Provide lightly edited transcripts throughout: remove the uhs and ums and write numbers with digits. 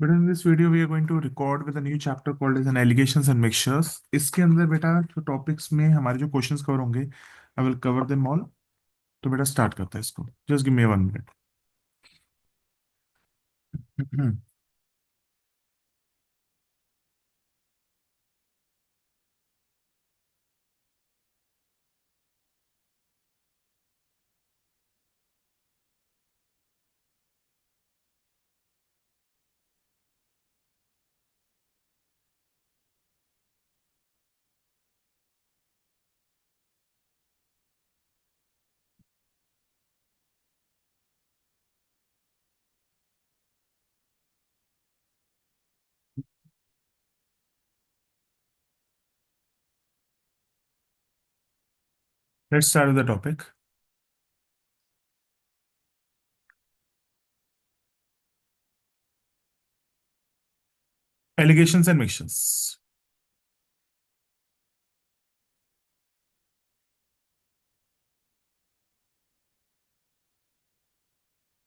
But in this video, we are going to record with a new chapter called as an allegations and mixtures. इसके अंदर बेटा जो topics में हमारे जो क्वेश्चंस कवर होंगे, I will cover them all. तो बेटा स्टार्ट करते हैं इसको. Just give me 1 minute. Let's start with the topic. Allegations and mixtures.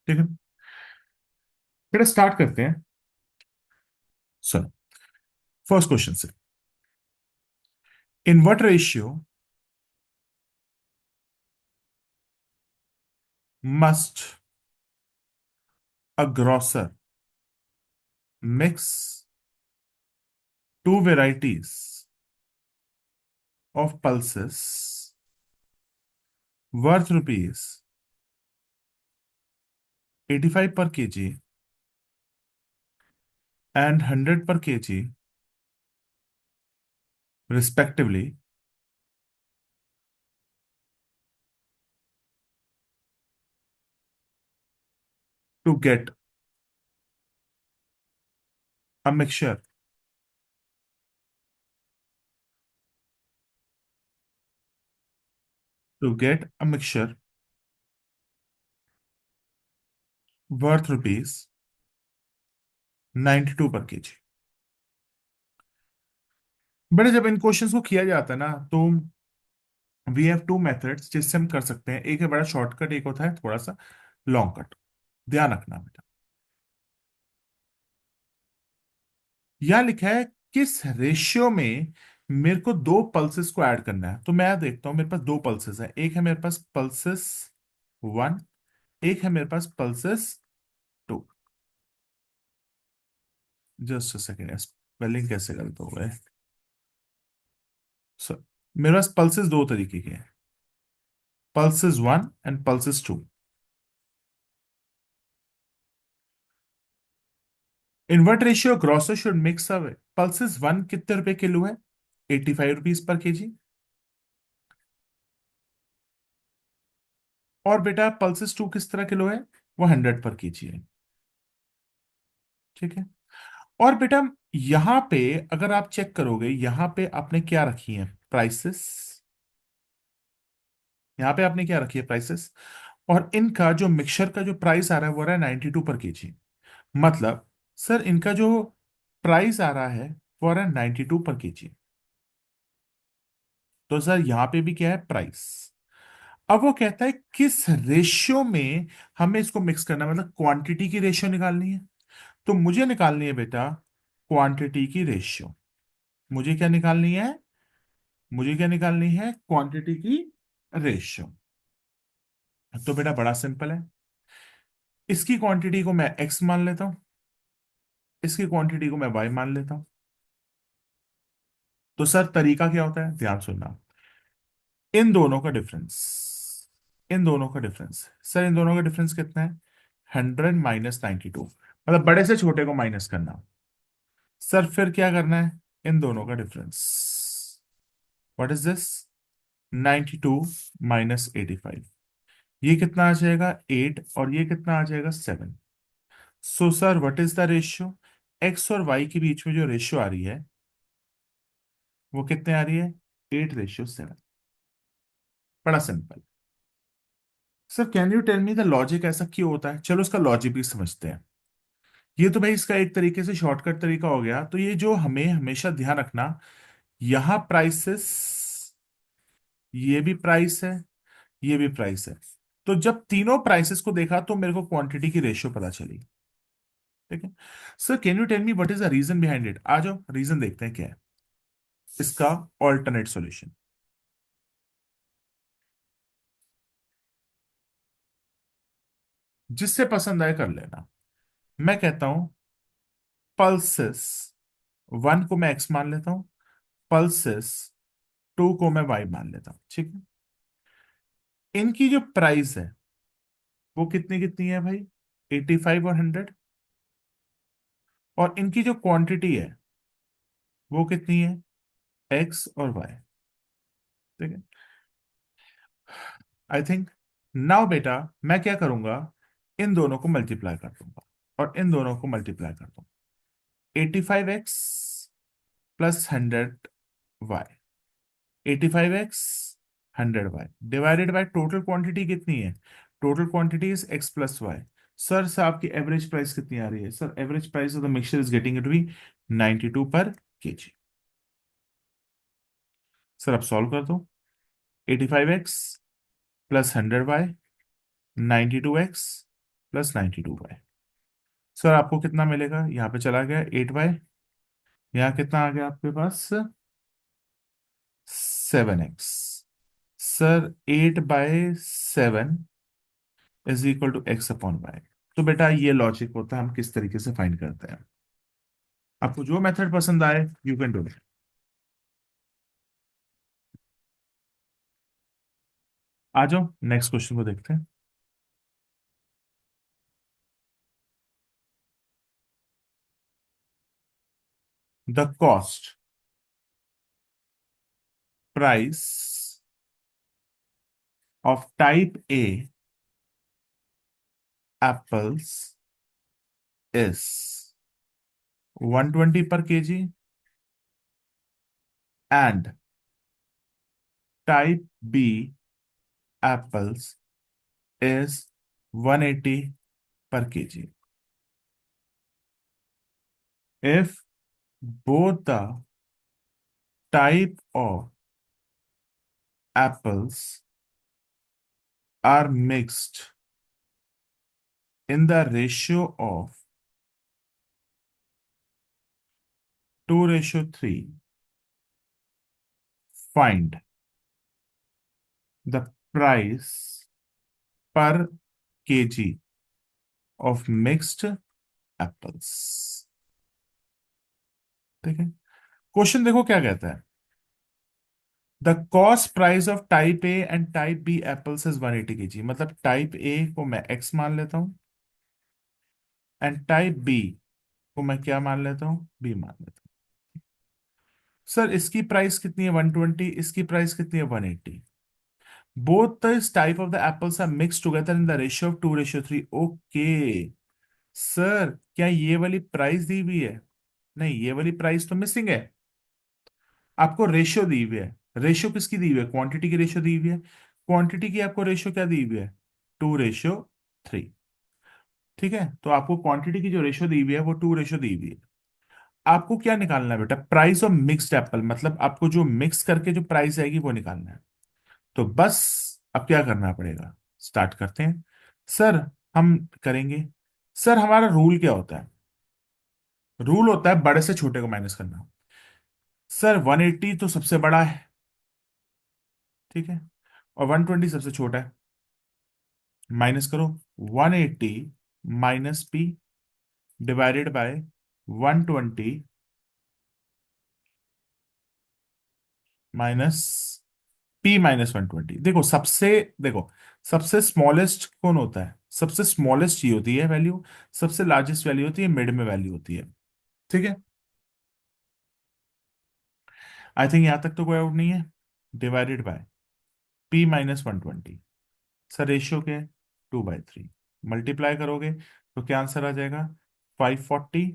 ठीक है, बेटा स्टार्ट करते हैं. सर, फर्स्ट क्वेश्चन से. इन what ratio must a grocer mix to varieties of pulses worth rupees 85 पर KG and 100 per kg respectively to get a mixture to get a mixture worth rupees 92 per kg. बड़े जब इन questions को किया जाता है ना, तो वी हैव टू मेथड्स जिससे हम कर सकते हैं. एक है बड़ा शॉर्टकट, एक होता है थोड़ा सा लॉन्ग कट. ध्यान रखना बेटा, यहां लिखा है किस रेशियो में मेरे को दो पल्सेस को ऐड करना है. तो मैं देखता हूं, मेरे पास दो पल्सेस है. एक है मेरे पास पल्सेस 1, एक है मेरे पास pulses 2. Just a second, spelling कैसे गलत हो गए. सो मेरे पास पल्सेस दो तरीके के हैं, pulses 1 and pulses 2. In what ratio grocer should mix away. Pulses 1 कितने रुपए किलो है? 85 रुपीज पर केजी. और बेटा पल्सेस 2 किस तरह किलो है? वो 100 पर केजी है. ठीक है. और बेटा यहां पे अगर आप चेक करोगे, यहां पे आपने क्या रखी है? प्राइसेस. यहां पे आपने क्या रखी है? प्राइसेस. और इनका जो मिक्सचर का जो प्राइस आ रहा है वो आ रहा है 92 पर केजी. मतलब सर इनका जो प्राइस आ रहा है वो आ रहा है 92 पर केजी. तो सर यहां पे भी क्या है? प्राइस. अब वो कहता है किस रेशियो में हमें इसको मिक्स करना है, मतलब क्वांटिटी की रेशियो निकालनी है. तो मुझे निकालनी है बेटा क्वांटिटी की रेशियो. मुझे क्या निकालनी है? मुझे क्या निकालनी है? क्वांटिटी की रेशियो. तो बेटा बड़ा सिंपल है. इसकी क्वांटिटी को मैं एक्स मान लेता हूं, इसकी क्वांटिटी को मैं वाई मान लेता हूं. तो सर तरीका क्या होता है? ध्यान सुनना. इन दोनों का डिफरेंस, इन दोनों का डिफरेंस. सर इन दोनों का डिफरेंस कितना है? 100 - 92. मतलब बड़े से छोटे को माइनस करना. सर फिर क्या करना है? इन दोनों का डिफरेंस. What is this? 92 - 85. ये कितना आ जाएगा? 8. और ये कितना आ जाएगा? 7. So sir what is the ratio? X और वाई के बीच में जो रेशियो आ रही है वो कितने आ रही है? 8:7. बड़ा simple. Sir can you tell me the logic, ऐसा क्यों होता है? चलो इसका लॉजिक भी समझते हैं. ये तो भाई इसका एक तरीके से शॉर्टकट तरीका हो गया. तो ये जो हमें हमेशा ध्यान रखना, यहां प्राइसेस, ये भी प्राइस है, ये भी प्राइस है. तो जब तीनों प्राइसेस को देखा तो मेरे को क्वांटिटी की रेशियो पता चली. ठीक है। Sir can you tell me what is the reason behind it? आ जाओ रीजन देखते हैं क्या है इसका ऑल्टरनेट सॉल्यूशन। जिससे पसंद आए कर लेना। मैं कहता हूं पल्सेस वन को मैं एक्स मान लेता हूं, पल्सेस टू को मैं वाई मान लेता हूं, ठीक है। इनकी जो प्राइस है वो कितनी कितनी है भाई? 85 और 100। और इनकी जो क्वांटिटी है वो कितनी है? एक्स और वाई। ठीक है। आई थिंक नाउ बेटा मैं क्या करूंगा, इन दोनों को मल्टीप्लाई कर दूंगा और इन दोनों को मल्टीप्लाई कर दूंगा। 85x plus 100y, 85x 100y divided by total quantity कितनी है? Total quantity is x plus y. Sir से आपकी एवरेज प्राइस कितनी आ रही है? Sir average price of the mixture is getting it be 92 per KG. Sir आप solve कर दो। 85x plus 100y, 92x plus 92y। Sir आपको कितना मिलेगा? यहाँ पे चला गया 8y, यहाँ कितना आ गया आपके पास? 7x। Sir 8/7 is equal to x upon y. तो बेटा ये लॉजिक होता है हम किस तरीके से फाइंड करते हैं। आपको जो मेथड पसंद आए यू कैन डू इट। आ जाओ नेक्स्ट क्वेश्चन को देखते हैं। The cost price of type A apples is 120 per kg and type B apples is 180 per kg. If both the type of apples are mixed in the ratio of 2:3, find the price per kg of mixed apples। ठीक है। Question देखो क्या कहता है। The cost price of type A and type B apples is 180 kg. मतलब type A को मैं x मान लेता हूं एंड टाइप बी को मैं क्या मान लेता हूं? बी मान लेता हूं। सर इसकी प्राइस कितनी है? 120। इसकी प्राइस कितनी है? 180। Both the type of the apples are mix together in the ratio of 2:3। Okay. Sir क्या ये वाली प्राइस दी हुई है? नहीं, ये वाली प्राइस तो मिसिंग है। आपको रेशियो दी हुई है। रेशियो किसकी दी हुई है? क्वांटिटी की रेशियो दी हुई है। क्वांटिटी की आपको रेशियो क्या दी हुई है? 2:3। ठीक है। तो आपको क्वांटिटी की जो रेशियो दी हुई है वो 2 रेशियो दी हुई है। आपको क्या निकालना है बेटा? प्राइस ऑफ मिक्स्ड एप्पल, मतलब आपको जो मिक्स करके जो प्राइस आएगी वो निकालना है। तो बस अब क्या करना पड़ेगा? स्टार्ट करते हैं। सर हम करेंगे। सर हमारा रूल क्या होता है? रूल होता है बड़े से छोटे को माइनस करना। सर 180 तो सबसे बड़ा है, ठीक है, और 120 सबसे छोटा है। माइनस करो। 180 minus P divided by 120 minus P minus 120। देखो सबसे स्मॉलेस्ट कौन होता है? सबसे स्मॉलेस्ट ये होती है वैल्यू। सबसे लार्जेस्ट वैल्यू होती है मिड में वैल्यू होती है। ठीक है। आई थिंक यहां तक तो कोई आउट नहीं है। Divided by P minus 120। Sir ratio क्या है? 2/3। मल्टीप्लाई करोगे तो क्या आंसर आ जाएगा? 540।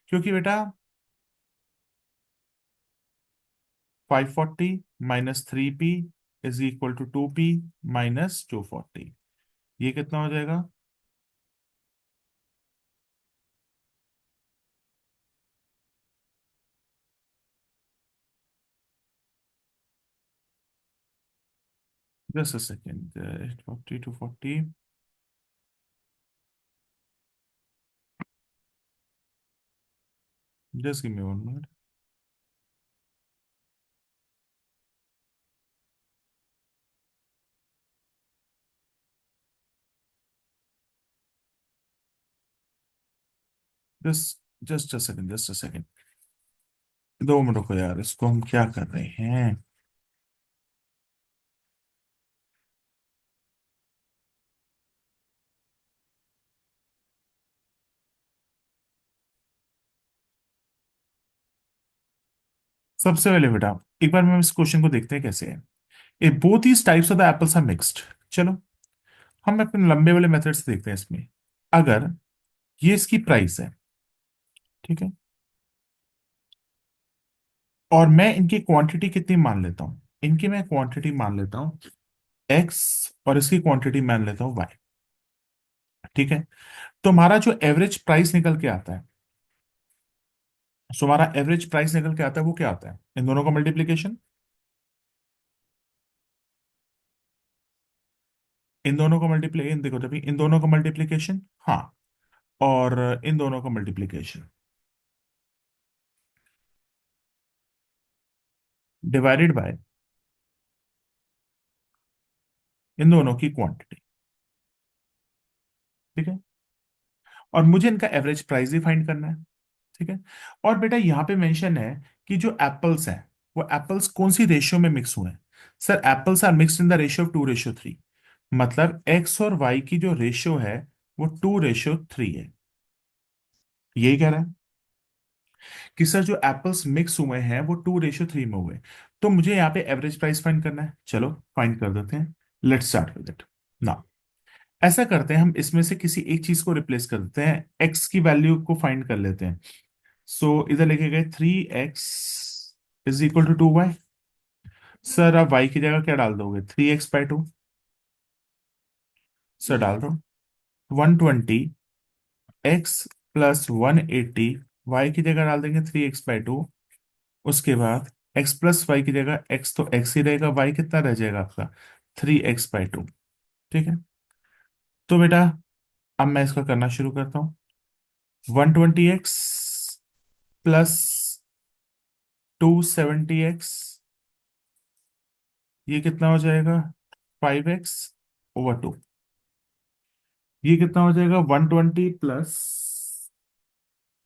क्योंकि बेटा 540 minus 3p is equal to 2p minus 240। ये कितना हो जाएगा? Just a second. 40 240 just give me 1 minute. Just just a second, just a second. 2 minute रुको यार, इसको हम क्या कर रहे हैं। सबसे पहले बेटा, एक बार हम इस क्वेश्चन को देखते हैं कैसे है। A both these types of the apples are mixed. चलो, हम अपने लंबे वाले मेथड से देखते हैं इसमें। अगर ये इसकी प्राइस है, ठीक है, और मैं इनकी क्वांटिटी कितनी मान लेता हूं, इनकी मैं क्वांटिटी मान लेता हूं एक्स, और इसकी क्वांटिटी मान लेता हूं वाई। ठीक है। तो हमारा जो एवरेज प्राइस निकल के आता है, सो हमारा एवरेज प्राइस निकल के आता है, वो क्या आता है, इन दोनों का मल्टीप्लीकेशन। इन दोनों का मल्टीप्ली इन देखो, तभी इन दोनों का मल्टीप्लीकेशन। हाँ, और इन दोनों का मल्टीप्लीकेशन डिवाइडेड बाय इन दोनों की क्वांटिटी। ठीक है। और मुझे इनका एवरेज प्राइस भी फाइंड करना है। ठीक है। और बेटा यहाँ पे मेंशन है कि जो एप्पल्स हैं, वो एप्पल्स कौन सी रेशियो में मिक्स हुए हैं। Sir, apples are mixed in the ratio of 2:3। मतलब एक्स और वाई की जो रेशियो है, वो 2:3 है। यही कह रहा है कि सर जो एप्पल्स मिक्स हुए हैं वो 2:3 में हुए। तो मुझे यहाँ पे एवरेज प्राइस फाइंड करना है। चलो, फाइंड कर देते हैं। Let's start with it. ना, ऐसा करते हैं, हम इसमें से किसी एक चीज को रिप्लेस कर देते हैं, एक्स की वैल्यू को फाइंड कर लेते हैं। सो इधर लिखे गए 3x = 2y। सर, आप y की जगह क्या डाल दोगे, 3x/2। सर, डाल दो। 120x + 180, y की जगह डाल देंगे 3x/2। उसके बाद x + y की जगह, x तो x ही रहेगा, y कितना रह जाएगा आपका, 3x/2। ठीक है। तो बेटा, अब मैं इसका करना शुरू करता हूँ। 120x + 270x, ये कितना हो जाएगा, 5x/2। ये कितना हो जाएगा, 120 +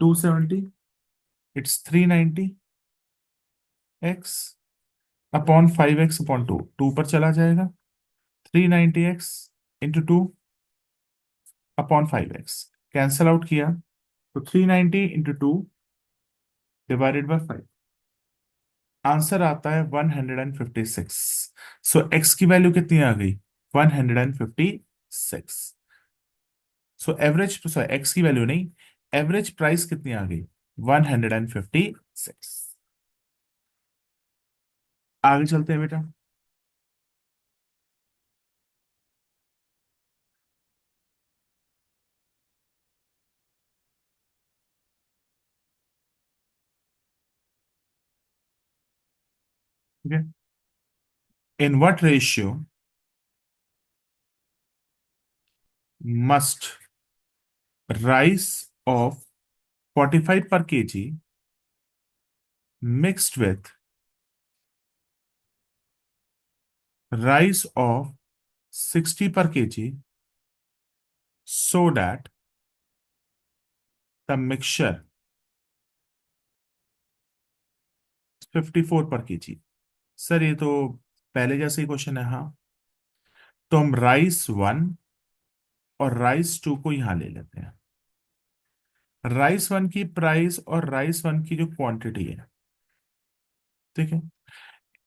270, इट्स 390x/5x/2, 2 पर चला जाएगा। 390x × 2/5x कैंसल आउट किया, तो 390 × 2 ÷ 5। आंसर आता है 156। सो एक्स की वैल्यू कितनी आ गई, 156। सो एवरेज, सॉरी, एक्स की वैल्यू नहीं, एवरेज प्राइस कितनी आ गई, 156। आगे चलते हैं बेटा। ठीक है। इन what ratio must rice of 45 पर KG mixed with rice of 60 पर KG, so that the mixture 54 पर केजी। सर, ये तो पहले जैसे ही क्वेश्चन है। हाँ, तो हम राइस 1 और राइस 2 को यहां ले लेते हैं। राइस 1 की प्राइस और राइस 1 की जो क्वांटिटी है। ठीक है।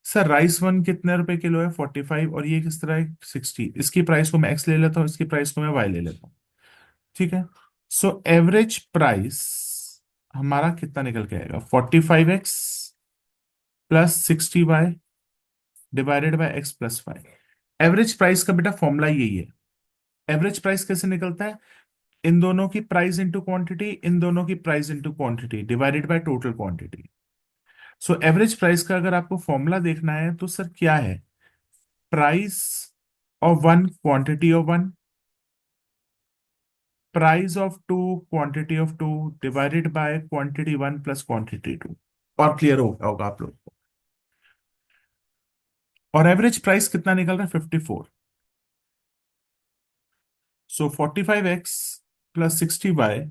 सर, राइस 1 कितने रुपए किलो है, 45, और ये किस तरह है, 60। इसकी प्राइस को मैं एक्स ले लेता हूँ, इसकी प्राइस को मैं वाई ले लेता हूँ। ठीक है। सो एवरेज प्राइस हमारा कितना निकल के आएगा, 45x + 60y ÷ x + 5। Average price का बेटा फॉर्मूला यही है। एवरेज प्राइस कैसे निकलता है, इन दोनों की प्राइस इंटू क्वांटिटी, इन दोनों की price into quantity divided by total quantity. So average price का अगर आपको फॉर्मूला देखना है तो सर क्या है, price of 1, quantity of 1, price of two, quantity of two, divided by quantity one plus quantity two. और क्लियर होगा आप लोग को। और एवरेज प्राइस कितना निकल रहा है? 54। So 45x plus 60y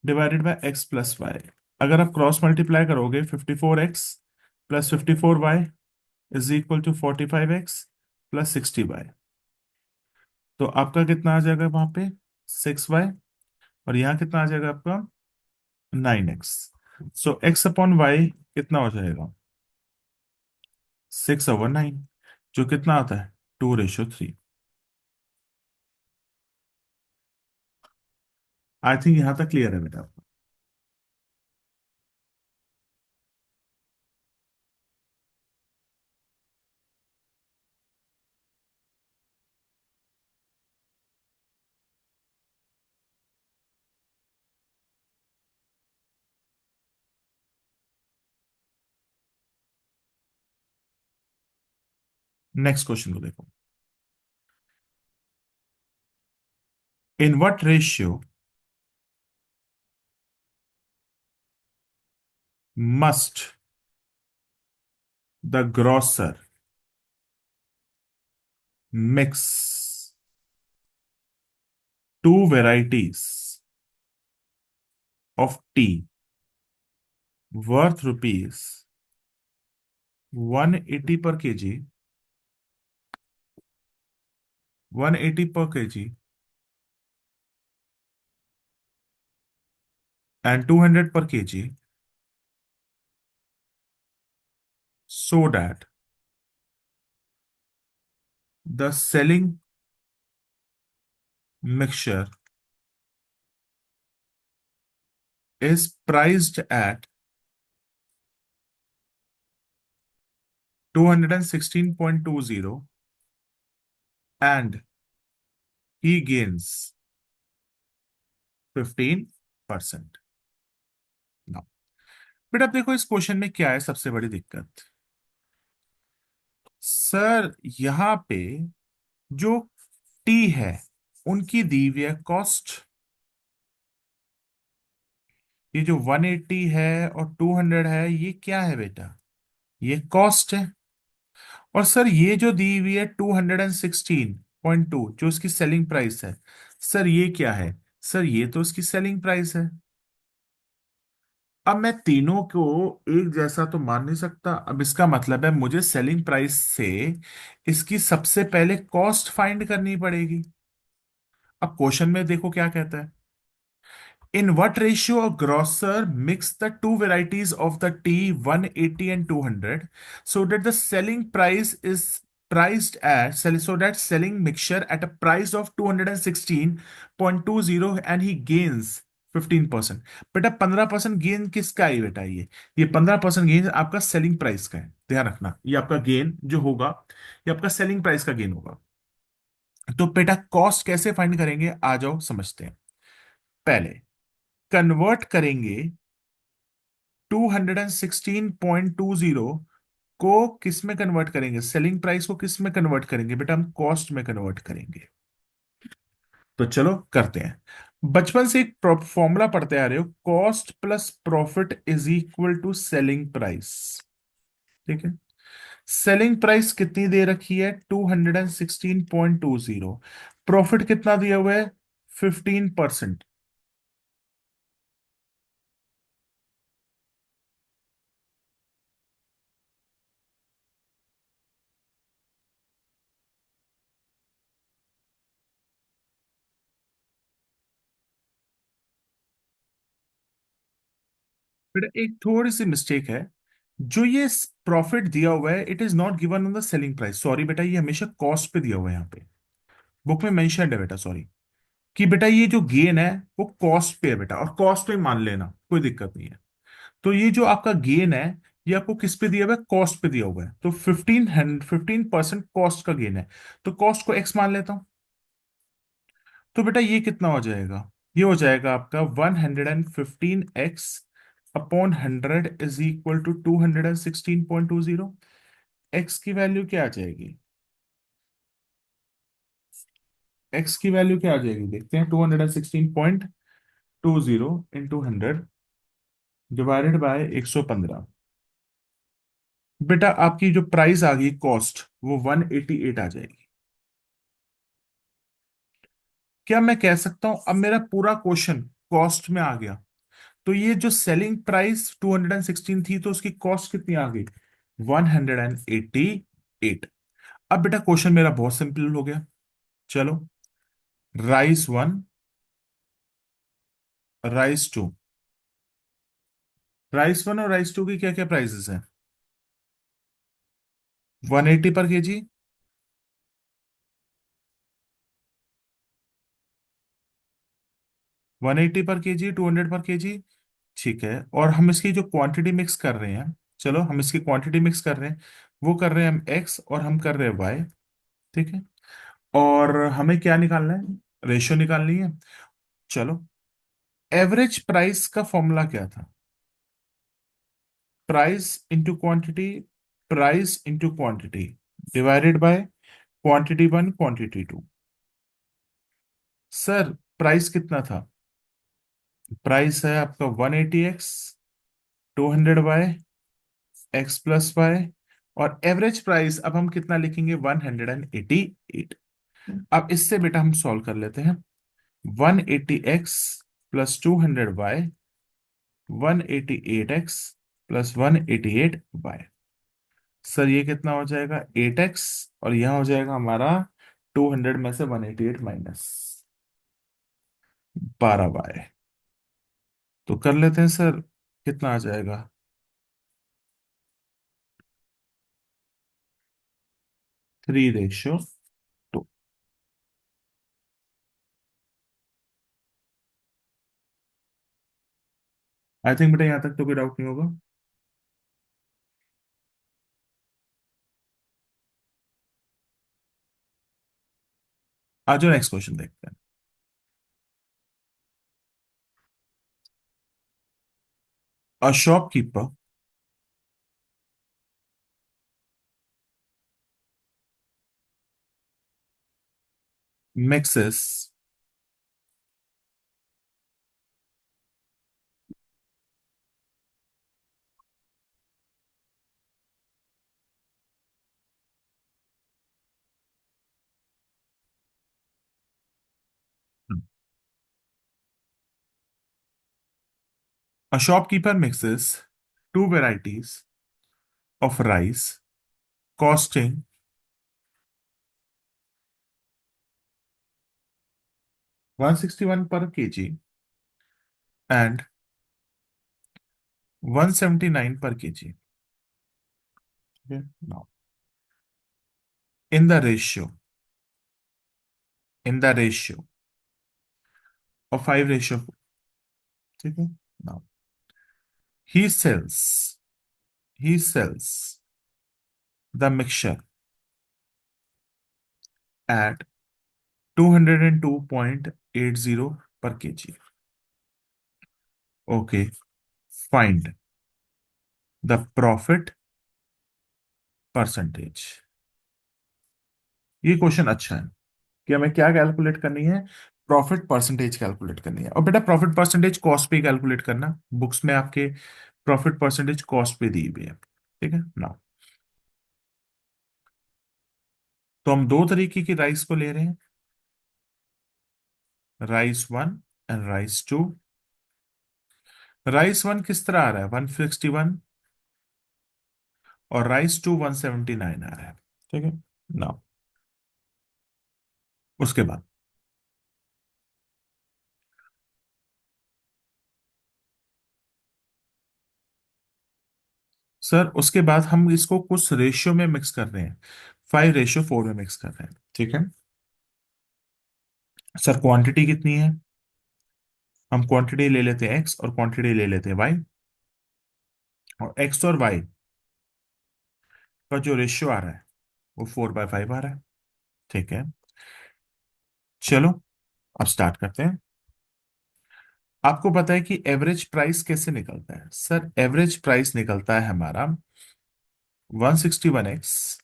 divided by x plus y. अगर आप क्रॉस मल्टीप्लाई करोगे, 54x plus 54y is equal to 45x plus 60y। तो आपका कितना आ जाएगा वहां पे? 6y। और यहाँ कितना आ जाएगा आपका? 9x। सो x अपॉन वाई कितना हो जाएगा? 6/9, जो कितना आता है? 2:3। आई थिंक यहां तक क्लियर है बेटा आपको। नेक्स्ट क्वेश्चन को देखो। In what ratio must the grocer mix to varieties of T worth rupees 180 पर केजी, 180 पर केजी एंड 200 पर KG, so that the selling mixture is priced at 216.20 and he gains 15%। Now बेटा अब देखो इस question में क्या है सबसे बड़ी दिक्कत। सर यहां पे जो टी है उनकी दी हुई है कॉस्ट। ये जो 180 है और 200 है, ये क्या है बेटा? ये कॉस्ट है। और सर ये जो दी हुई है 216.2, जो इसकी सेलिंग प्राइस है, सर ये क्या है? सर ये तो इसकी सेलिंग प्राइस है। अब मैं तीनों को एक जैसा तो मान नहीं सकता। अब इसका मतलब है मुझे सेलिंग प्राइस से इसकी सबसे पहले कॉस्ट फाइंड करनी पड़ेगी। अब क्वेश्चन में देखो क्या कहता है। In what ratio a grocer mix the two varieties of the tea 180 and 200 so that the selling price is priced at so that selling mixture at a price of 216.20 and he gains 15%। बेटा 15% gain किसका है बेटा? ये 15% gain आपका selling price का है। ध्यान रखना, ये आपका गेन जो होगा, ये आपका सेलिंग प्राइस का गेन होगा। तो बेटा कॉस्ट कैसे फाइंड करेंगे, आ जाओ समझते हैं। पहले कन्वर्ट करेंगे 216.20 को किस में कन्वर्ट करेंगे? सेलिंग प्राइस को किस में कन्वर्ट करेंगे बेटा? हम कॉस्ट में कन्वर्ट करेंगे। तो चलो करते हैं। बचपन से एक फॉर्मूला पढ़ते आ रहे हो, cost plus profit is equal to selling price. ठीक है। सेलिंग प्राइस कितनी दे रखी है? 216.20। प्रॉफिट कितना दिया हुआ है? 15%। बेटा एक थोड़ी सी मिस्टेक है। जो ये प्रॉफिट दिया हुआ है, it is not given on the selling price. Sorry बेटा, ये हमेशा कॉस्ट पे दिया हुआ है यहाँ पे। बुक में मेंशन है बेटा, सॉरी, कि बेटा ये जो गेन है वो कॉस्ट पे है बेटा, और कॉस्ट पे मान लेना, कोई दिक्कत नहीं है। तो ये जो आपका गेन है, ये आपको किस पे दिया हुआ है? कॉस्ट पे दिया हुआ है। तो 15% कॉस्ट का गेन है। तो कॉस्ट को एक्स मान लेता हूं। तो बेटा ये कितना हो जाएगा? ये हो जाएगा आपका 115x upon 100 is equal to 216.20। X की वैल्यू क्या आ जाएगी? एक्स की वैल्यू क्या आ जाएगी, देखते हैं। 216.20 इंटू 100 डिवाइडेड बाय 115। बेटा आपकी जो प्राइस आ गई, कॉस्ट, वो 188 आ जाएगी। क्या मैं कह सकता हूं अब मेरा पूरा क्वेश्चन कॉस्ट में आ गया? तो ये जो सेलिंग प्राइस 216 थी, तो उसकी कॉस्ट कितनी आ गई? 188। अब बेटा क्वेश्चन मेरा बहुत सिंपल हो गया। चलो, rice one, rice two. Rice one और राइस टू की क्या क्या प्राइसेस हैं? 180 पर केजी, 180 पर केजी, 200 पर केजी। ठीक है, और हम इसकी जो क्वांटिटी मिक्स कर रहे हैं, चलो हम इसकी क्वांटिटी मिक्स कर रहे हैं, वो कर रहे हैं हम एक्स और हम कर रहे हैं वाई। ठीक है, और हमें क्या निकालना है? रेशियो निकालनी है। चलो, एवरेज प्राइस का फॉर्मूला क्या था? Price into quantity, price into quantity divided by quantity one, quantity two. Sir price कितना था? प्राइस है आपका 180x, 200y, x+y। और एवरेज प्राइस अब हम कितना लिखेंगे? 188। अब इससे बेटा हम सॉल्व कर लेते हैं। 180x plus 200y, 188x plus 188y। Sir ये कितना हो जाएगा? 8x। और यहां हो जाएगा हमारा 200 में से 188 माइनस 12y। तो कर लेते हैं सर, कितना आ जाएगा? 3:2। आई थिंक बेटा यहाँ तक तो कोई डाउट नहीं होगा। आ जाओ नेक्स्ट क्वेश्चन देखते हैं। A shopkeeper mixes a shopkeeper mixes two varieties of rice costing 161 per kg and 179 per kg. Okay. Now, in the ratio, in the ratio of 5:4, ठीक है? Now, he sells, he sells the mixture at 202.80 per kg. Okay, find the profit percentage. ये question अच्छा है कि हमें क्या calculate करनी है? प्रॉफिट परसेंटेज कैलकुलेट करनी है। और बेटा प्रॉफिट परसेंटेज कॉस्ट पे कैलकुलेट करना, बुक्स में आपके प्रॉफिट परसेंटेज कॉस्ट पे दी हुई है। ठीक है ना? तो हम दो तरीके की राइस को ले रहे हैं, rice one and rice two. Rice one किस तरह आ रहा है? 161। और राइस टू 179 आ रहा है। ठीक है ना? उसके बाद सर, उसके बाद हम इसको कुछ रेशियो में मिक्स कर रहे हैं, 5:4 में मिक्स कर रहे हैं। ठीक है सर, क्वांटिटी कितनी है? हम क्वांटिटी ले लेते हैं एक्स और क्वांटिटी ले लेते हैं वाई। और एक्स और वाई का जो रेशियो आ रहा है वो 4/5 आ रहा है। ठीक है, चलो अब स्टार्ट करते हैं। आपको पता है कि एवरेज प्राइस कैसे निकलता है? सर एवरेज प्राइस निकलता है हमारा 161x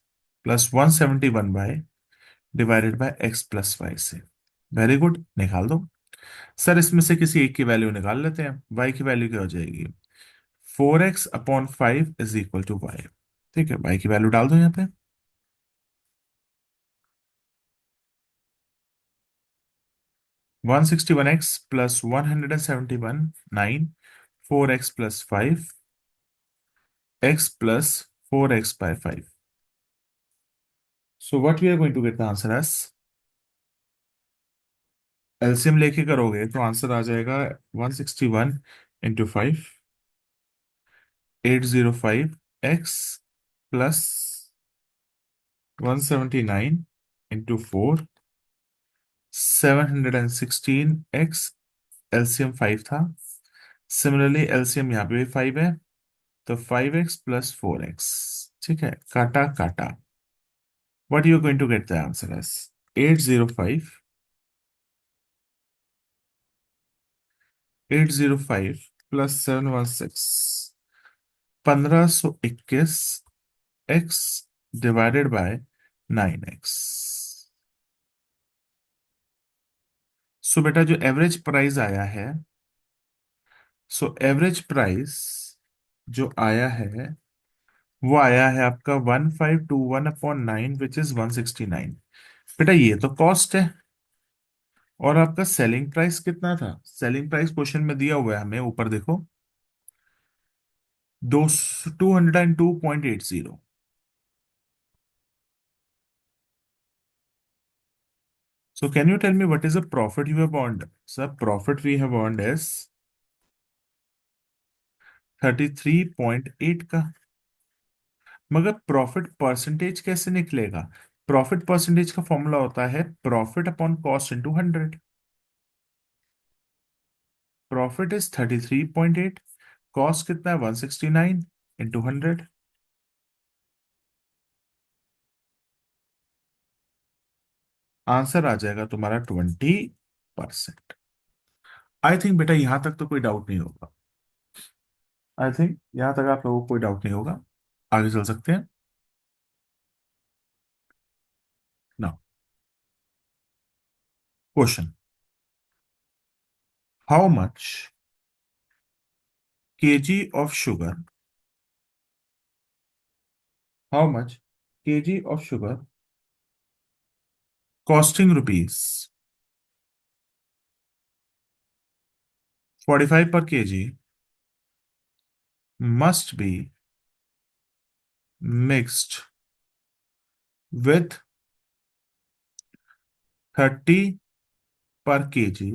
plus 171y divided by x plus y से। वेरी गुड, निकाल दो। सर इसमें से किसी एक की वैल्यू निकाल लेते हैं, वाई की वैल्यू क्या हो जाएगी? 4x/5 = y। ठीक है, वाई की वैल्यू डाल दो यहाँ पे। 161x+171 9 4x+5x+4x/5। So what we are going to get the answer as? LCM लेके करोगे तो आंसर आ जाएगा 161 × 5, 805x+179 × 4, 716x। एलसीएम 5 था। सिमिलरली एलसीएम यहाँ पे भी 5 है, तो 5x+4x। ठीक है, काटा काटा। What you going to get the answer as? 805 1521 x divided by 9x। So बेटा जो एवरेज प्राइस आया है, सो एवरेज प्राइस जो आया है वो आया है आपका 1521/9 विच इज 169। बेटा ये तो कॉस्ट है। और आपका सेलिंग प्राइस कितना था? सेलिंग प्राइस क्वेश्चन में दिया हुआ है हमें, ऊपर देखो, 202.80। So can you tell me what is the profit you have earned? Sir, profit we have earned is 33.8 का। मगर प्रॉफिट परसेंटेज कैसे निकलेगा? प्रॉफिट परसेंटेज का फॉर्मूला होता है profit upon cost into 100। Profit is 33.8, cost कितना है 169 इंटू 100। आंसर आ जाएगा तुम्हारा 20%। आई थिंक बेटा यहां तक तो कोई डाउट नहीं होगा। आई थिंक यहां तक आप लोगों को कोई डाउट नहीं होगा। आगे चल सकते हैं ना? Question, how much KG of sugar, how much KG of sugar costing rupees 45 पर KG must be mixed with 30 पर KG.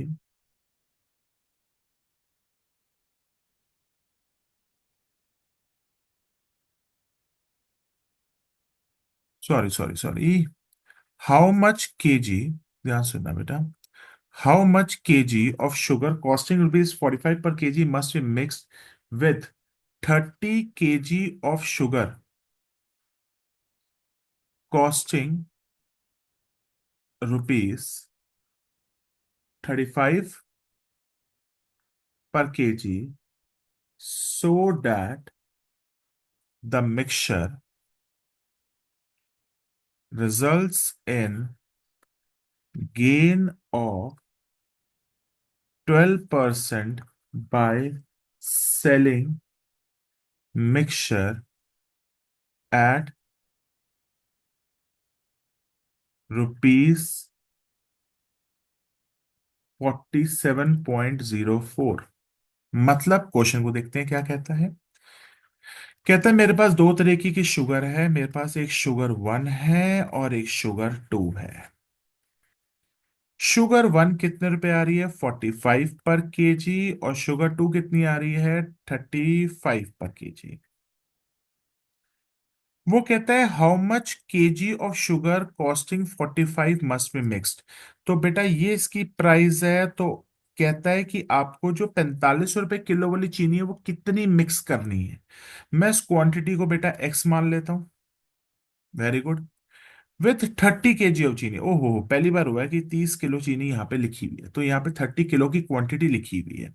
Sorry sorry sorry, how much KG, ध्यान सुनना बेटा, how much KG of sugar costing rupees 45 पर KG must be mixed with 30 KG of sugar costing rupees 35 per kg so that the mixture results in gain of 12% by selling mixture at rupees 47.04। मतलब question को देखते हैं क्या कहता है। कहता है मेरे पास दो तरीके की शुगर है, मेरे पास एक शुगर 1 है और एक शुगर 2 है। शुगर 1 कितने रुपए आ रही है? 45 पर केजी। और शुगर 2 कितनी आ रही है? 35 पर केजी। वो कहता है how much KG of sugar costing 45 must be mixed. तो बेटा ये इसकी प्राइस है, तो कहता है कि आपको जो 45 रुपए किलो वाली चीनी है वो कितनी मिक्स करनी है। मैं इस क्वांटिटी को बेटा एक्स मान लेता हूं। Very good. With 30 KG of चीनी। ओहो, पहली बार हुआ है कि 30 किलो चीनी यहाँ पे लिखी हुई है, तो यहाँ पे 30 किलो की क्वांटिटी लिखी हुई है।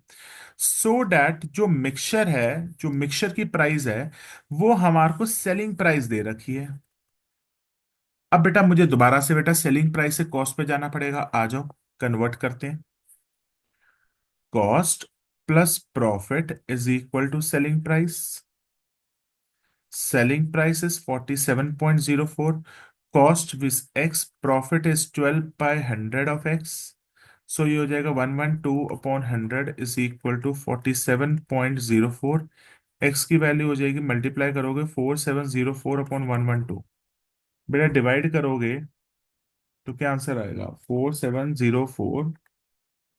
सो डैट जो मिक्सचर है, जो मिक्सचर की प्राइस है वो हमारे को सेलिंग प्राइस दे रखी है। अब बेटा मुझे दोबारा से बेटा सेलिंग प्राइस से कॉस्ट पे जाना पड़ेगा, आ जाओ। कन्वर्ट करते हैं। Cost plus profit is equal to selling price. Selling price is 47.04। Cost is x, profit is 12/100 of x. So ये हो जाएगा 112/100 इज इक्वल टू 47.04। एक्स की वैल्यू हो जाएगी, मल्टीप्लाई करोगे 4704/112, बेटा डिवाइड करोगे तो क्या आंसर आएगा? 4704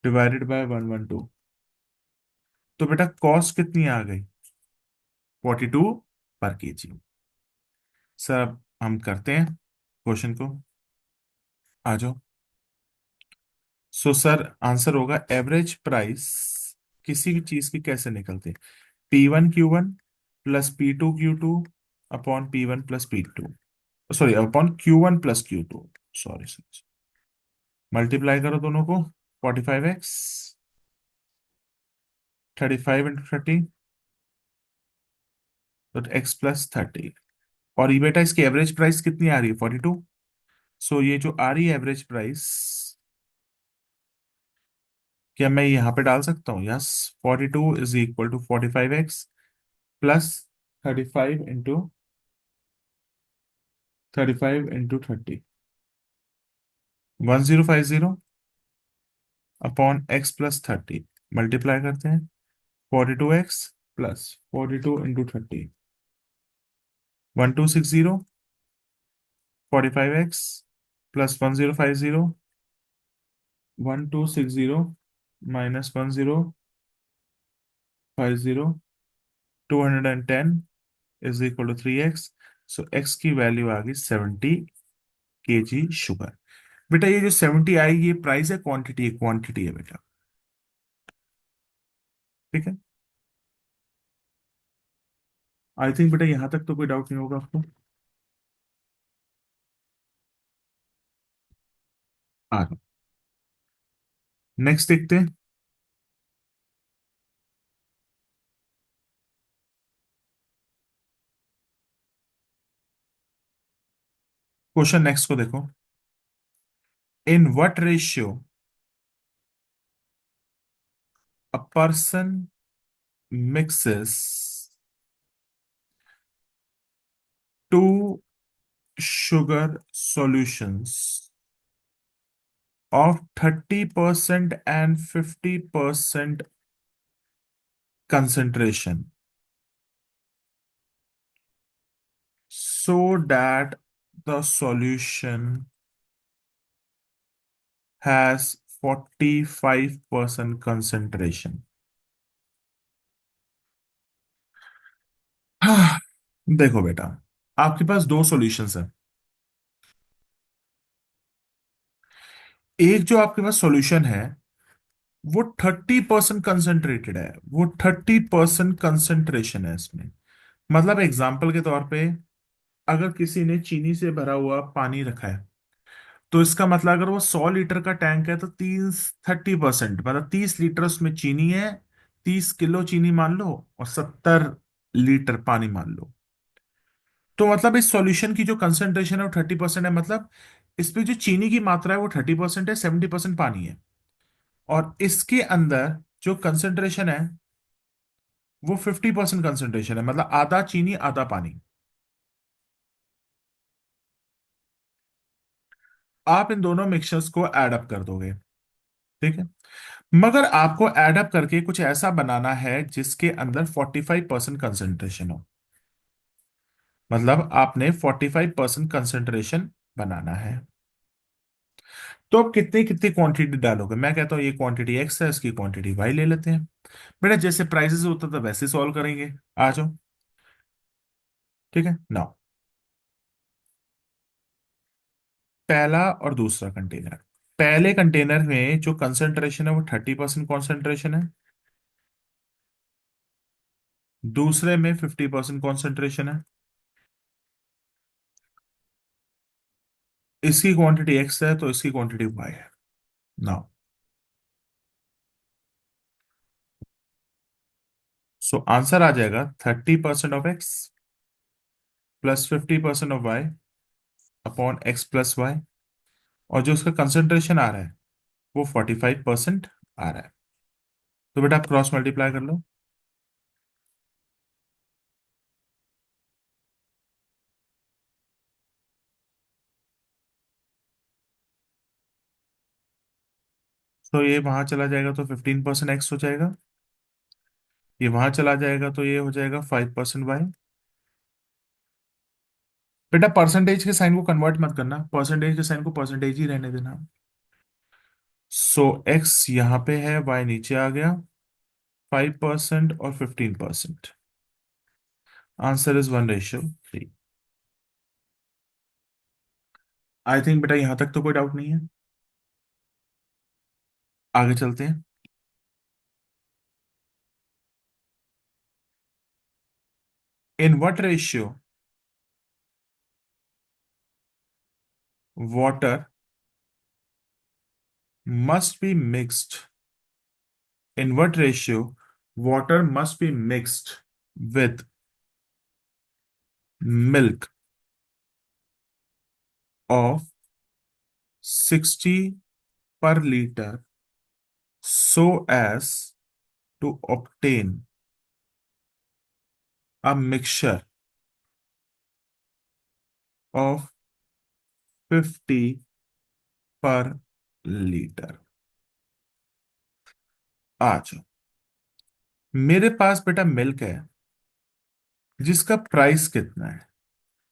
डिवाइडेड बाय 112। तो बेटा कॉस्ट कितनी आ गई? 42/kg। सर अब हम करते हैं क्वेश्चन को। आ जाओ। सो सर आंसर होगा एवरेज प्राइस किसी भी चीज की कैसे निकलती है? P1 Q1 plus P2 Q2 upon P1 plus P2, sorry upon Q1 plus Q2, sorry sir. Multiply करो दोनों को, 45x, 35 × 30, तो x+30। और ये बेटा इसकी एवरेज प्राइस कितनी आ रही है? 42। सो ये जो आ रही है एवरेज प्राइस, क्या मैं यहाँ पे डाल सकता हूँ? Yes. 42 = 45x plus 35 × 30 1050 upon x+30। Multiply करते हैं, 42x plus 42 × 30, 1260, 45x plus 1050, 1260 minus 1050, 210 is equal to 3x। So x की वैल्यू आ गई 70 kg शुगर। बेटा ये जो 70 आई, ये प्राइस है क्वांटिटी है? क्वांटिटी है बेटा, ठीक है। आई थिंक बेटा यहां तक तो कोई डाउट नहीं होगा आपको। आ रहा, नेक्स्ट देखते हैं। क्वेश्चन नेक्स्ट को देखो। In what ratio a person mixes two sugar solutions of 30% and 50% concentration so that the solution has 45% concentration? देखो बेटा, आपके पास दो सॉल्यूशंस हैं। एक जो आपके पास सॉल्यूशन है वो 30% कंसेंट्रेटेड है, वो 30% कंसेंट्रेशन है इसमें। मतलब एग्जाम्पल के तौर पे, अगर किसी ने चीनी से भरा हुआ पानी रखा है, तो इसका मतलब अगर वो 100 लीटर का टैंक है तो 30% मतलब 30 लीटर उसमें चीनी है। 30 किलो चीनी मान लो और 70 लीटर पानी मान लो। तो मतलब इस सॉल्यूशन की जो कंसंट्रेशन है वो 30% है। मतलब इसमें जो चीनी की मात्रा है वो 30% है, 70% पानी है। और इसके अंदर जो कंसंट्रेशन है वो 50% कंसंट्रेशन है, मतलब आधा चीनी आधा पानी। आप इन दोनों मिक्सचर्स को ऐड अप कर दोगे, ठीक है। मगर आपको ऐड अप करके कुछ ऐसा बनाना है जिसके अंदर 45% कंसेंट्रेशन हो। मतलब आपने 45% कंसेंट्रेशन बनाना है। तो अब कितनी कितनी क्वांटिटी डालोगे? मैं कहता हूं ये क्वांटिटी एक्स है, इसकी क्वांटिटी वाई ले लेते हैं। बेटा जैसे प्राइसेस होता था वैसे सॉल्व करेंगे। आ जाओ, ठीक है ना। पहला और दूसरा कंटेनर। पहले कंटेनर में जो कंसेंट्रेशन है वो 30% कॉन्सेंट्रेशन है। दूसरे में 50% कॉन्सेंट्रेशन है। इसकी क्वांटिटी एक्स है तो इसकी क्वांटिटी वाई है ना। सो आंसर आ जाएगा 30% of x plus 50% of y upon x plus y. और जो उसका कंसेंट्रेशन आ रहा है वो 45% आ रहा है। तो बेटा आप क्रॉस मल्टीप्लाई कर लो। तो ये वहां चला जाएगा तो 15% एक्स हो जाएगा। ये वहां चला जाएगा तो ये हो जाएगा 5% वाई। बेटा परसेंटेज के साइन को कन्वर्ट मत करना, परसेंटेज के साइन को परसेंटेज ही रहने देना। सो एक्स यहाँ पे है, वाई नीचे आ गया। 5% और 15%। Answer is 1:3। आई थिंक बेटा यहां तक तो कोई डाउट नहीं है। आगे चलते हैं। इन what ratio water must be mixed in what ratio water must be mixed with milk of 60 per liter so as to obtain a mixture of 50 per liter। आज मेरे पास बेटा मिल्क है जिसका प्राइस कितना है,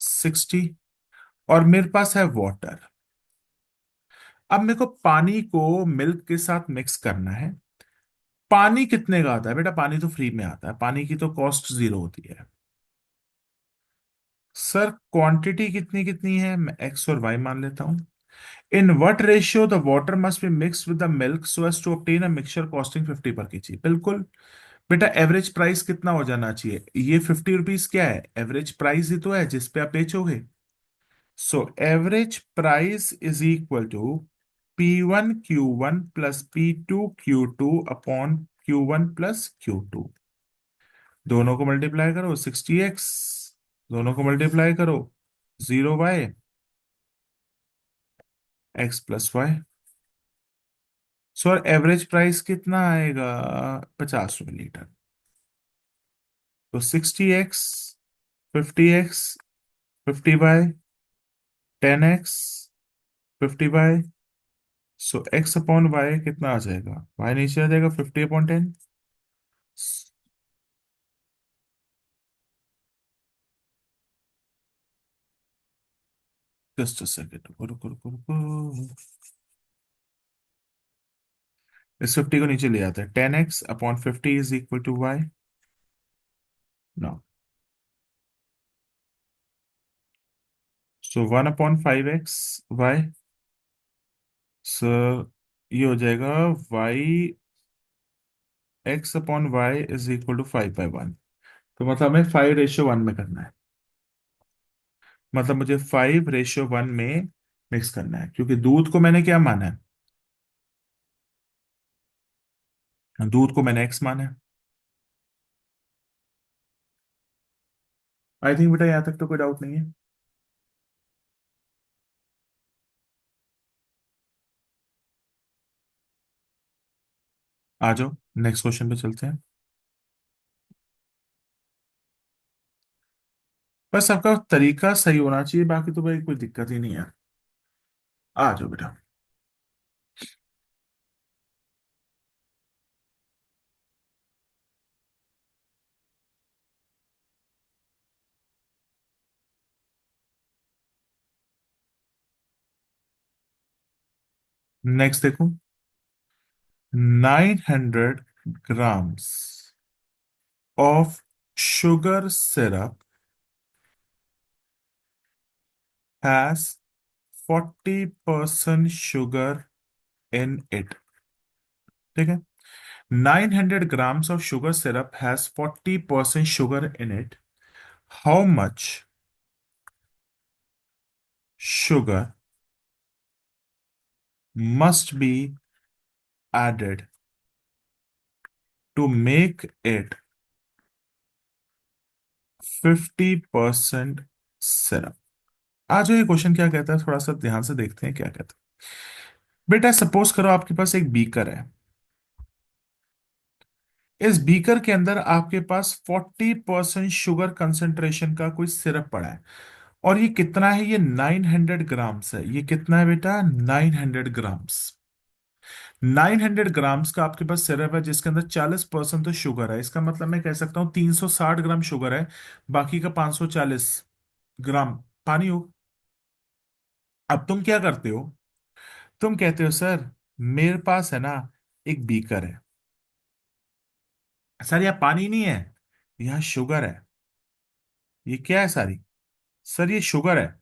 60। और मेरे पास है वाटर। अब मेरे को पानी को मिल्क के साथ मिक्स करना है। पानी कितने का आता है बेटा? पानी तो फ्री में आता है, पानी की तो कॉस्ट जीरो होती है। सर क्वांटिटी कितनी कितनी है, मैं एक्स और वाई मान लेता हूं। In what ratio the water must be mixed with the milk so as to obtain a mixture costing 50 per KG. बिल्कुल बेटा। एवरेज प्राइस कितना हो जाना चाहिए? ये 50 रुपीज क्या है? एवरेज प्राइस ही तो है जिस पे आप बेचोगे। So average price is equal to P1 Q1 plus P2 Q2 upon Q1 plus Q2। दोनों को मल्टीप्लाई करो 60x, दोनों को मल्टीप्लाई करो 0y, x plus y. So average price कितना आएगा? 50 रुपये लीटर। तो 60x, 50x, 50y, 10x, 50y। सो x अपॉन वाई कितना आ जाएगा? वाई नीचे आ जाएगा 50/10। जस्ट अ सेकेंड, रुको रुको रुको रुको। इस 50 को नीचे ले आते हैं, 10x/50 is equal to y. No. So 1/5x y. So ये हो जाएगा Y, x/y is equal to 5/1। तो मतलब हमें 5:1 में करना है। मतलब मुझे 5:1 में मिक्स करना है, क्योंकि दूध को मैंने क्या माना है? दूध को मैंने x माना है। आई थिंक बेटा यहाँ तक तो कोई डाउट नहीं है। आ जाओ, नेक्स्ट क्वेश्चन पे चलते हैं। बस आपका तरीका सही होना चाहिए, बाकी तो भाई कोई दिक्कत ही नहीं है। आ जाओ बेटा। नेक्स्ट देखो। 900 grams of sugar syrup has 40% sugar in it। ठीक है। 900 grams of sugar syrup has 40% sugar in it। How much sugar must be added to make it 50% syrup? आज ये क्वेश्चन क्या कहता है, थोड़ा सा ध्यान से देखते हैं क्या कहता है। बेटा सपोज करो आपके पास एक बीकर है। इस बीकर के अंदर आपके पास 40% शुगर कंसंट्रेशन का कोई सिरप पड़ा है। और ये कितना है? ये 900 ग्राम्स है। ये कितना है बेटा? 900 ग्राम्स। 900 ग्राम्स का आपके पास सिरप है जिसके अंदर 40% तो शुगर है। इसका मतलब मैं कह सकता हूँ 360 ग्राम शुगर है। बाकी का 540 ग्राम पानी हो। अब तुम क्या करते हो? तुम कहते हो सर, मेरे पास है ना एक बीकर है। सर यह पानी नहीं है, यह शुगर है। ये क्या है सारी? सर ये शुगर है।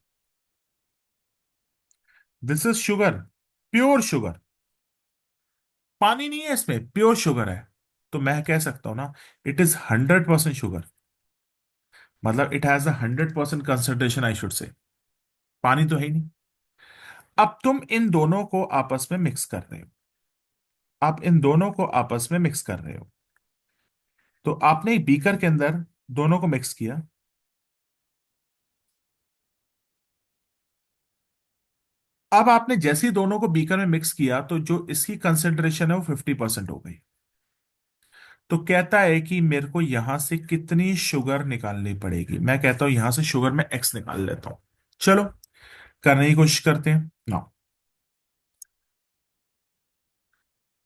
This is sugar, pure sugar. पानी नहीं है इसमें, प्योर शुगर है। तो मैं कह सकता हूं ना, इट इज 100% शुगर। मतलब it has 100% concentration, I should say. पानी तो है ही नहीं। अब तुम इन दोनों को आपस में मिक्स कर रहे हो। आप इन दोनों को आपस में मिक्स कर रहे हो। तो आपने एक बीकर के अंदर दोनों को मिक्स किया। अब आपने जैसे ही दोनों को बीकर में मिक्स किया तो जो इसकी कंसेंट्रेशन है वो 50% हो गई। तो कहता है कि मेरे को यहां से कितनी शुगर निकालनी पड़ेगी। मैं कहता हूं यहां से शुगर में एक्स निकाल लेता हूं। चलो करने की कोशिश करते हैं ना।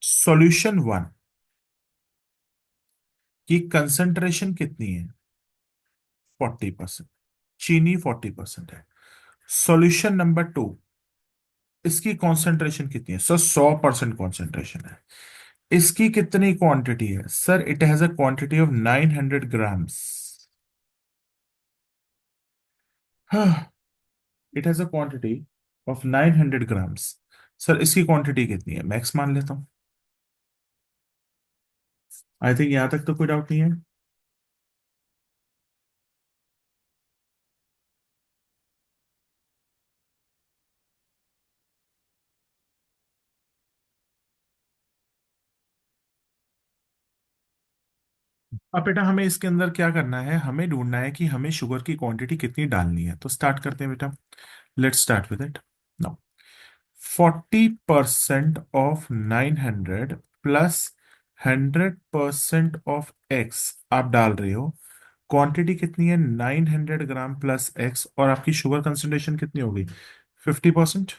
सॉल्यूशन वन की कंसंट्रेशन कितनी है? 40%। चीनी 40% है। सॉल्यूशन नंबर टू, इसकी कॉन्सेंट्रेशन कितनी है? सर 100% कॉन्सेंट्रेशन है। इसकी कितनी क्वांटिटी है? Sir it has a quantity of 900 grams. It has a quantity of 900 grams. Sir इसकी क्वांटिटी कितनी है? मैक्स मान लेता हूं। आई थिंक यहां तक तो कोई डाउट नहीं है। अब बेटा हमें इसके अंदर क्या करना है? हमें ढूंढना है कि हमें शुगर की क्वांटिटी कितनी डालनी है। तो स्टार्ट करते हैं बेटा। Let's start with it now. 40% of 900 plus 100% of x आप डाल रहे हो। क्वांटिटी कितनी है? 900 ग्राम प्लस एक्स। और आपकी शुगर कंसंट्रेशन कितनी होगी? 50%।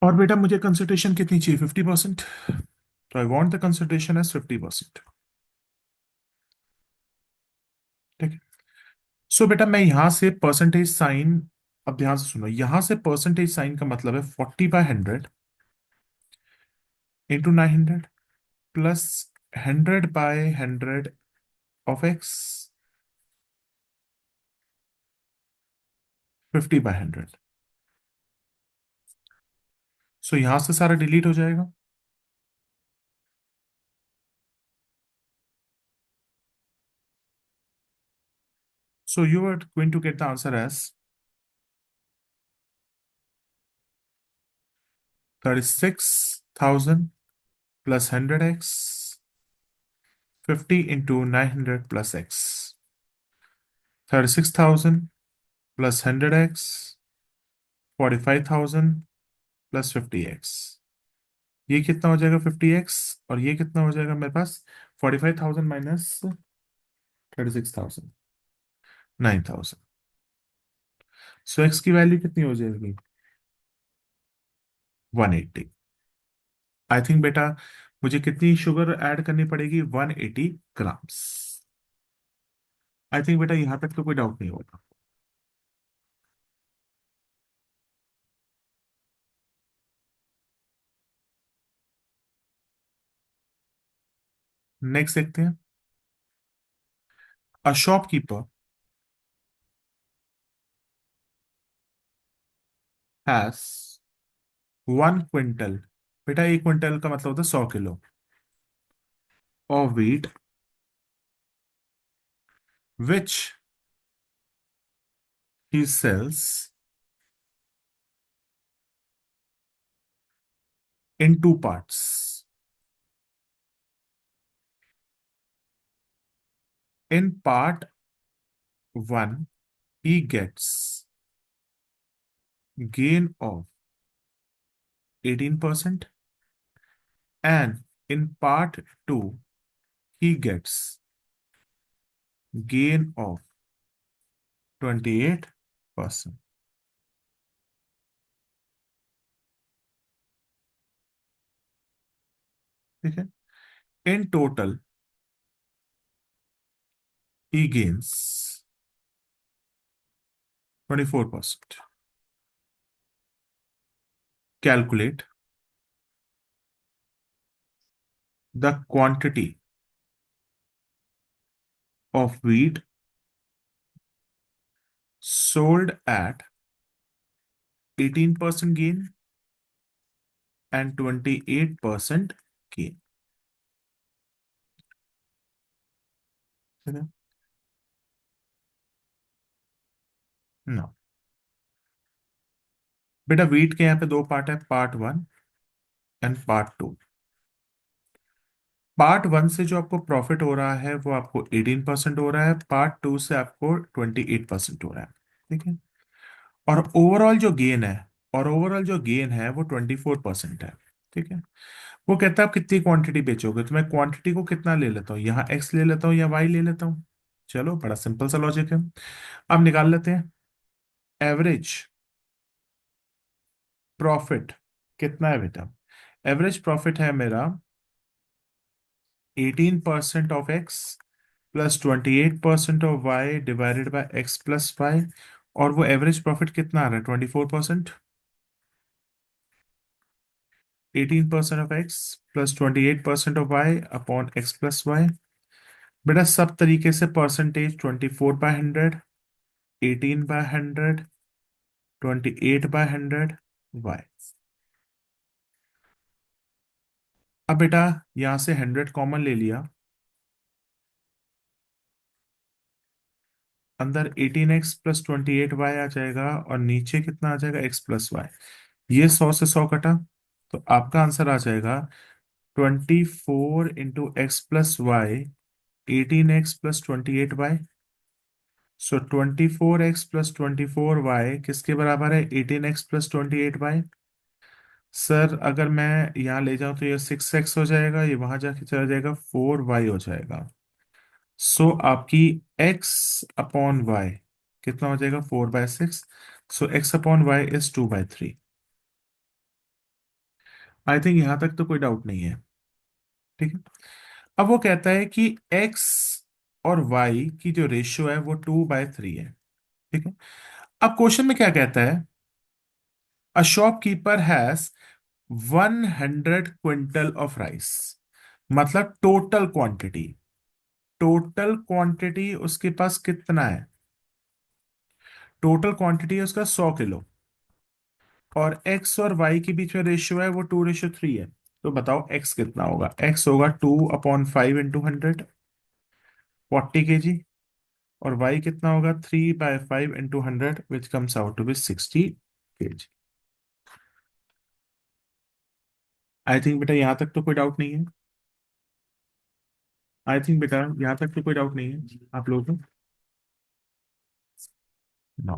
और बेटा मुझे कंसंट्रेशन कितनी चाहिए? 50%। तो I want the concentration as 50%। ठीक है। सो बेटा मैं यहां से परसेंटेज साइन, अब ध्यान से सुनो, यहां से परसेंटेज साइन का मतलब है 40/100 into 900 plus 100/100 of x, 50/100। So यहां से सारा डिलीट हो जाएगा। So you are going to get the answer as 36,000 plus 100x, 50 into 900 plus x. 36,000 plus 100x, 45,000 plus 50x। ये कितना हो जाएगा? 50x। और ये कितना हो जाएगा मेरे पास? 45,000 माइनस 36,000, 9,000। सो एक्स की वैल्यू कितनी हो जाएगी? 180। आई थिंक बेटा मुझे कितनी शुगर ऐड करनी पड़ेगी? 180 ग्राम्स। आई थिंक बेटा यहां तक तो कोई डाउट नहीं होगा। नेक्स्ट देखते हैं। अ शॉपकीपर हैज 1 क्विंटल, बेटा 1 क्विंटल का मतलब होता है 100 kilo, of wheat which he sells in two parts. In part 1, he gets gain of 18%, and in part 2, he gets gain of 28%. ठीक है। In total, he gains 24%. Calculate the quantity of wheat sold at 18% gain and 28% gain. ठीक है। ना बेटा, wheat के यहाँ पे दो पार्ट है, पार्ट 1 एंड पार्ट 2। पार्ट 1 से जो आपको प्रॉफिट हो रहा है वो आपको 18% हो रहा है, पार्ट 2 से आपको 28% हो रहा है। ठीक है। और ओवरऑल जो गेन है, वो 24% है। ठीक है। वो कहता है आप कितनी क्वांटिटी बेचोगे, तो मैं क्वांटिटी को कितना ले लेता हूँ, यहाँ एक्स ले लेता हूँ या वाई ले लेता हूँ। चलो, बड़ा सिंपल सा लॉजिक है। अब निकाल लेते हैं। एवरेज प्रॉफिट कितना है बेटा? एवरेज प्रॉफिट है मेरा 18% of x plus 28% of y divided by x plus y. और वो एवरेज प्रॉफिट कितना आ रहा है? 24%। 18% of x plus 28% of y upon x plus y. बेटा, सब तरीके से परसेंटेज 24/100, 18/100, 28/100 वाई। अब बेटा, यहां से 100 कॉमन ले लिया, अंदर 18x प्लस 28y आ जाएगा और नीचे कितना आ जाएगा? x plus y. ये 100 से 100 कटा, तो आपका आंसर आ जाएगा 24 into x plus y, 18x plus 28y। So 24x plus 24y किसके बराबर है? 18x plus 28y। सर, अगर मैं यहाँ ले जाऊं तो ये 6x हो जाएगा, ये वहां जाके चला जाएगा, 4y हो जाएगा। सो आपकी x अपॉन वाई कितना हो जाएगा? 4/6। So x upon y is 2/3। I think यहां तक तो कोई डाउट नहीं है। ठीक है। अब वो कहता है कि x और y की जो रेशियो है वो 2/3 है। ठीक है। अब क्वेश्चन में क्या कहता है? A shopkeeper has 100 quintal of rice. मतलब टोटल क्वांटिटी उसके पास कितना है? टोटल क्वांटिटी है उसका 100 किलो, और एक्स और वाई के बीच में रेशियो है वो 2:3 है। तो बताओ एक्स कितना होगा? एक्स होगा 2/5 इंटू 100, 40 kg। और वाई कितना होगा? 3/5 into 100, which comes out to be 60 kg। I think बेटा यहां तक तो कोई डाउट नहीं है। आई थिंक बेटा यहां तक तो कोई डाउट नहीं है आप लोगों को। नो।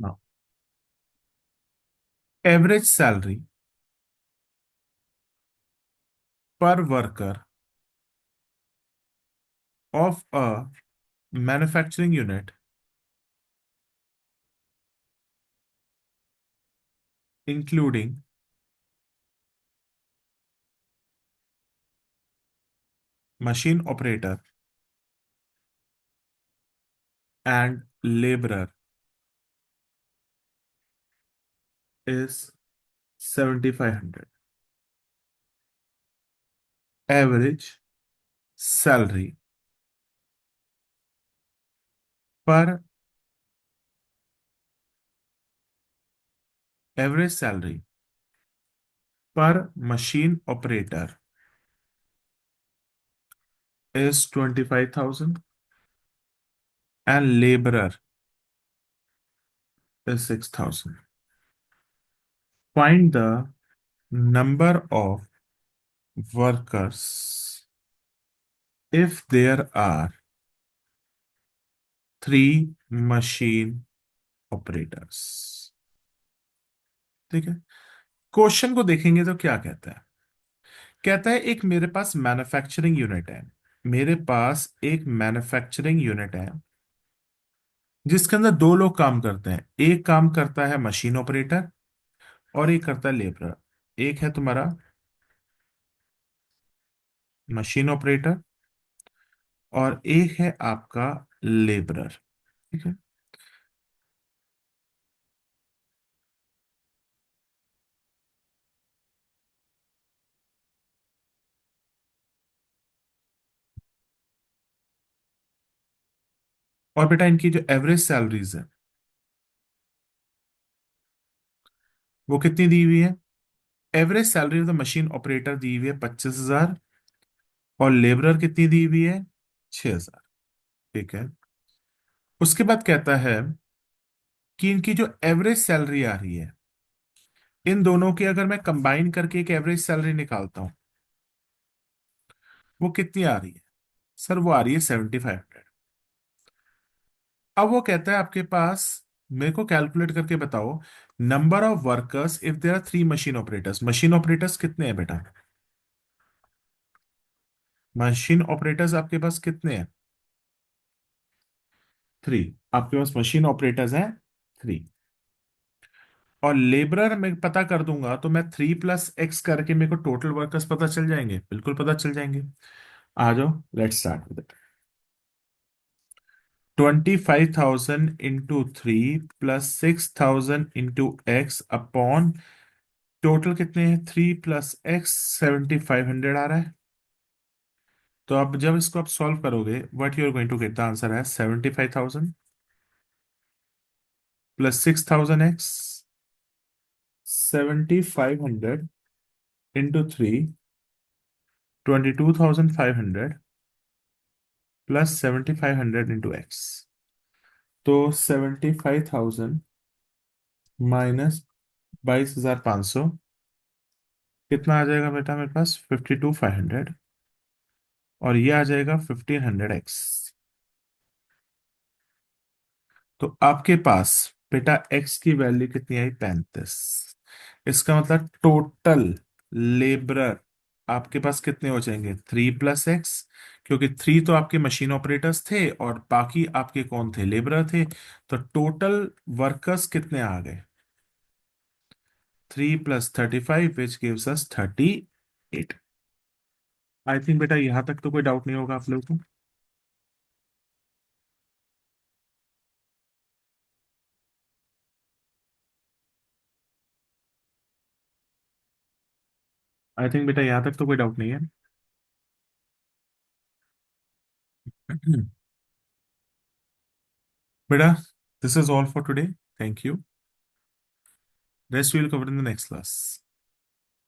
नो। एवरेज सैलरी पर worker of a manufacturing unit including machine operator and labourer is 7,500। Average salary पर एवरेज सैलरी पर machine operator is 25,000 and laborer is 6,000। Find the number of workers if there are three machine operators। ठीक है। Question को देखेंगे तो क्या कहता है। कहता है एक मेरे पास मैन्युफैक्चरिंग यूनिट है। मेरे पास एक मैन्युफैक्चरिंग यूनिट है जिसके अंदर दो लोग काम करते हैं। एक काम करता है मशीन ऑपरेटर और एक करता है लेबरर। एक है तुम्हारा मशीन ऑपरेटर और एक है आपका लेबरर। ठीक है। और बेटा इनकी जो एवरेज सैलरीज है वो कितनी दी हुई है। Average salary of the machine operator दी हुई है 25,000 और लेबरर कितनी दी हुई है 6,000। ठीक है। उसके बाद कहता है कि इनकी जो एवरेज सैलरी आ रही है इन दोनों की अगर मैं कंबाइन करके एक एवरेज सैलरी निकालता हूं वो कितनी आ रही है। सर वो आ रही है 7,500। अब वो कहता है आपके पास मेरे को कैलकुलेट करके बताओ number of workers if there are three machine operators. Machine operators कितने हैं बेटा। मशीन ऑपरेटर्स आपके पास कितने हैं। थ्री। आपके पास मशीन ऑपरेटर्स हैं थ्री। और लेबरर मैं पता कर दूंगा तो मैं 3 + X करके मेरे को टोटल वर्कर्स पता चल जाएंगे। बिल्कुल पता चल जाएंगे। आ जाओ let's start with it. 25,000 into 3 + 6,000 into x upon total कितने हैं 3 + X 7,500 आ रहा है। तो अब जब इसको आप सॉल्व करोगे what you are going to get the answer है 75,000 plus 6,000 X 7,500 into 22,500 plus 7,500 into x. तो 75,000 माइनस 22,500 कितना आ जाएगा बेटा मेरे पास 52,500 और ये आ जाएगा 1,500 एक्स। तो आपके पास बेटा एक्स की वैल्यू कितनी आई 35। इसका मतलब टोटल लेबरर आपके पास कितने हो जाएंगे 3 + X क्योंकि थ्री तो आपके मशीन ऑपरेटर्स थे और बाकी आपके कौन थे लेबरर थे। तो टोटल वर्कर्स कितने आ गए 3 + 35 which gives us 38। I think बेटा यहां तक तो कोई डाउट नहीं होगा आप लोगों को। आई थिंक बेटा यहां तक तो कोई डाउट नहीं है। बेटा this is all for today. Thank you. Rest we will cover in the next class.